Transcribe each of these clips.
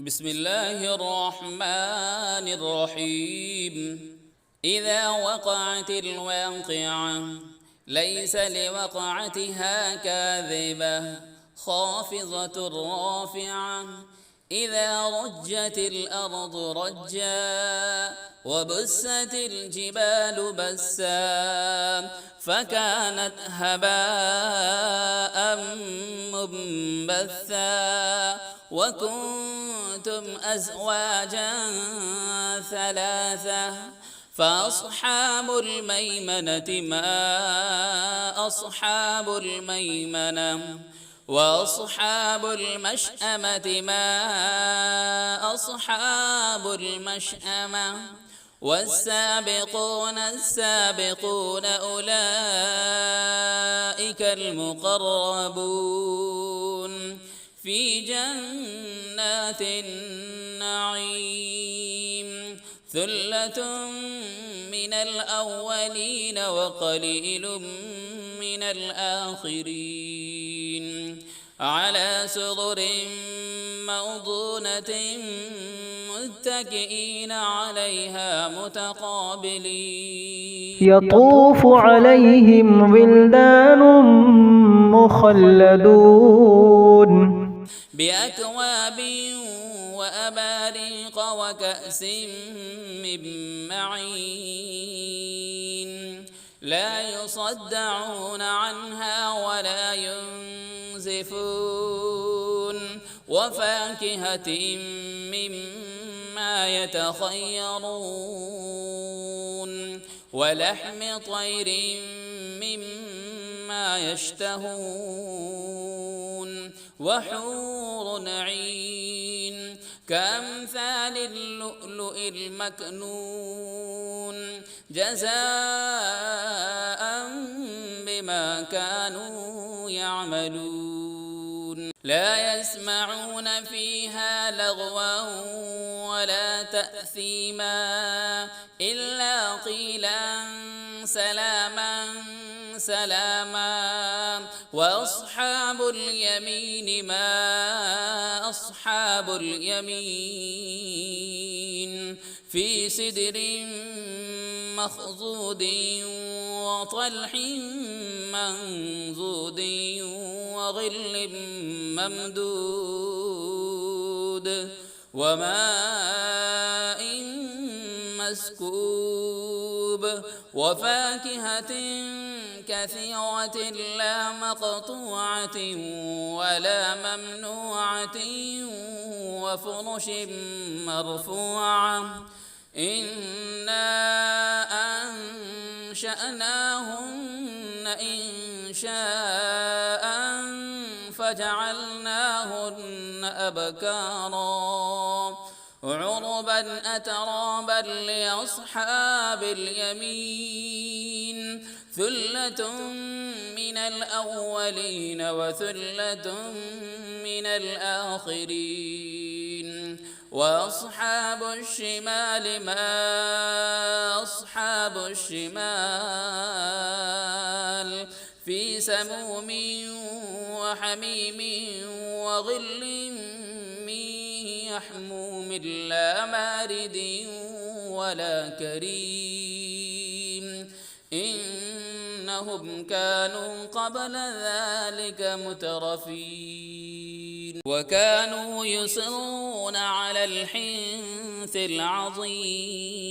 بسم الله الرحمن الرحيم. إذا وقعت الواقعة ليس لوقعتها كاذبة خافضة رافعة. إذا رجت الأرض رجا وبست الجبال بسا فكانت هباء منبثا وكنتم أزواجا ثلاثة فأصحاب الميمنة ما أصحاب الميمنة وأصحاب المشأمة ما أصحاب المشأمة والسابقون السابقون أولئك المقربون في جنات النعيم. ثلة من الأولين وقليل من الآخرين على سرر موضونة متكئين عليها متقابلين يطوف عليهم ولدان مخلدون بأكواب وأباريق وكأس من معين لا يصدعون عنها ولا ينزفون وفاكهة مما يتخيرون ولحم طير مما يشتهون وحور عين كأمثال اللؤلؤ المكنون جزاء بما كانوا يعملون. لا يسمعون فيها لغوا ولا تأثيما إلا قيلا سلاما سلاما. وأصحاب اليمين ما أصحاب اليمين في سدر مخضود وطلح منضود وظل ممدود وماء مسكوب وفاكهة كثيرة لا مقطوعة ولا ممنوعة وفرش مرفوعة. إنا أنشأناهن إنشاء فجعلناهن أبكارا عربا أترابا لأصحاب اليمين. ثلة من الأولين وثلة من الآخرين. وأصحاب الشمال ما أصحاب الشمال في سموم وحميم وظل من يحموم لا بارد ولا كريم إنهم كانوا قبل ذلك مترفين وكانوا يصرون على الحنث العظيم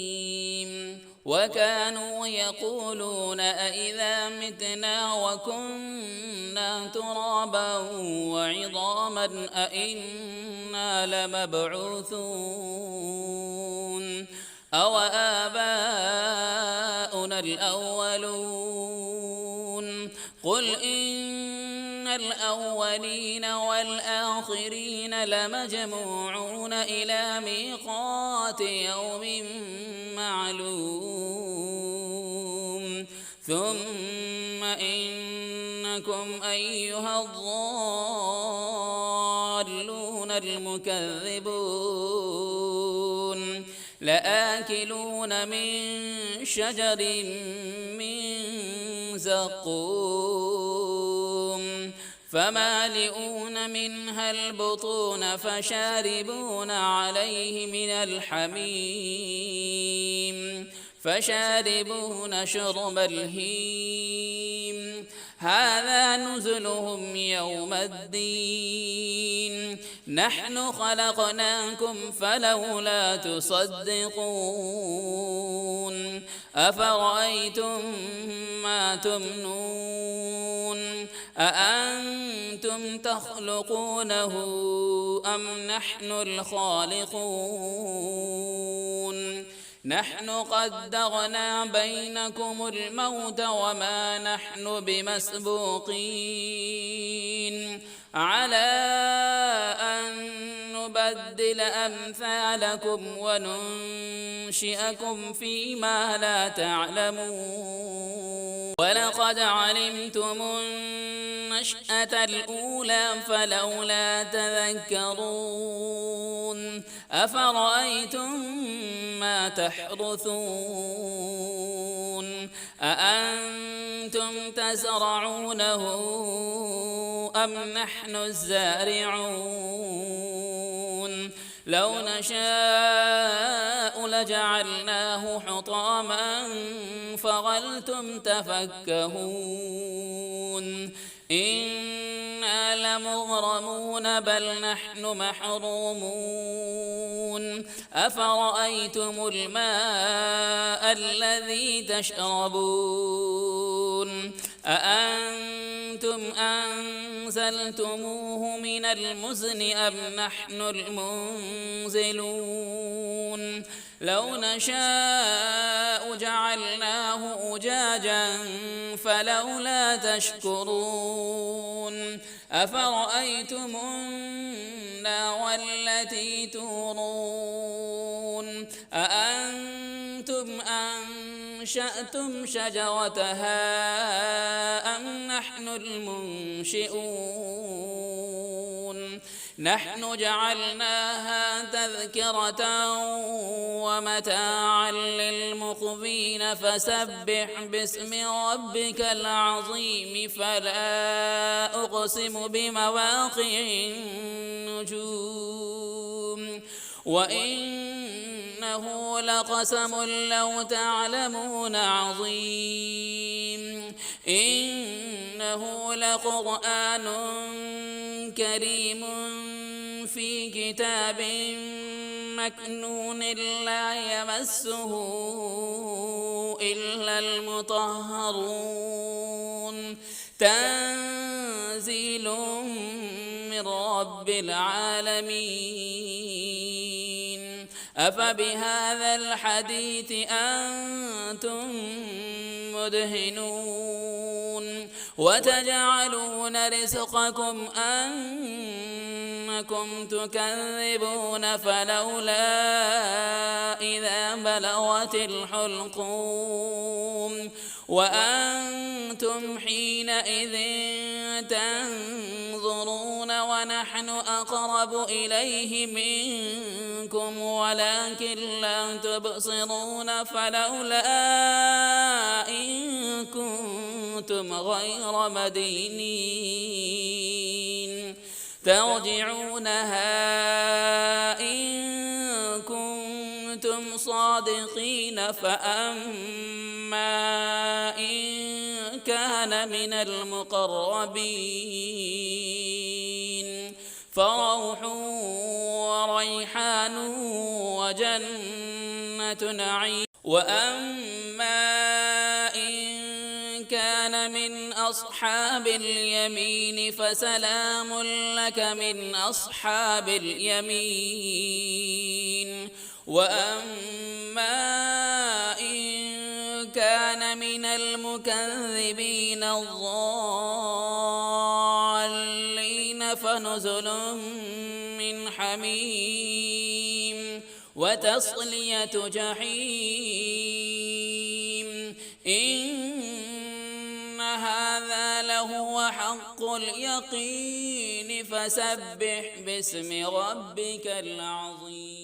وكانوا يقولون أإذا متنا وكنا ترابا وعظاما أإنا لمبعوثون أو آباؤنا الأولون. قل إن الأولين والآخرين لمجموعون إلى ميقات يوم معلوم. ثم إنكم أيها الضالون المكذبون لآكلون من شجر من زقوم فمالئون منها البطون فشاربون عليه من الحميم فشاربون شرب الهيم هذا نزلهم يوم الدين نحن خلقناكم فلولا تصدقون أفرأيتم ما تمنون أأنتم تخلقونه أم نحن الخالقون نحن قدرنا بينكم الموت وما نحن بمسبوقين على أن نبدل أمثالكم وننشئكم فيما لا تعلمون ولقد علمتم النشأة الأولى فلولا تذكرون أفرأيتم ما تحرثون أأنتم تزرعونه أم نحن الزارعون لو نشاء لجعلناه حطاما فظلتم تفكهون إنا لمغرمون بل نحن محرومون أفرأيتم الماء الذي تشربون أأنتم أنزلتموه من المزن أم نحن المنزلون لو نشاء جعلناه أجاجا فلولا تشكرون أفرأيتم النار التي تورون أأنتم أنشأتم شجرتها أم نحن المنشئون نحن جعلناها تذكرة ومتاعا للمقوين فسبح باسم ربك العظيم فلا أقسم بمواقع النجوم وإنه لقسم لو تعلمون عظيم إنه لقرآن كريم في كتاب مكنون لا يمسه إلا المطهرون تنزيل من رب العالمين أفبهذا الحديث أنتم مدهنون وتجعلون رزقكم أنكم تكذبون فلولا إذا بلغت الحلقوم وأنتم حينئذ تنظرون ونحن أقرب إليه منكم ولكن لا تبصرون فلولا إن كنتم غير مدينين ترجعونها إن كنتم صادقين فأما إن كان من المقربين فروح وريحان وجنة نعيم وأما إن كان من أصحاب اليمين فسلام لك من أصحاب اليمين وأما إن كان من المكذبين الضالين فنزل من حميم وتصلية جحيم إن هذا لهو حق اليقين فسبح باسم ربك العظيم.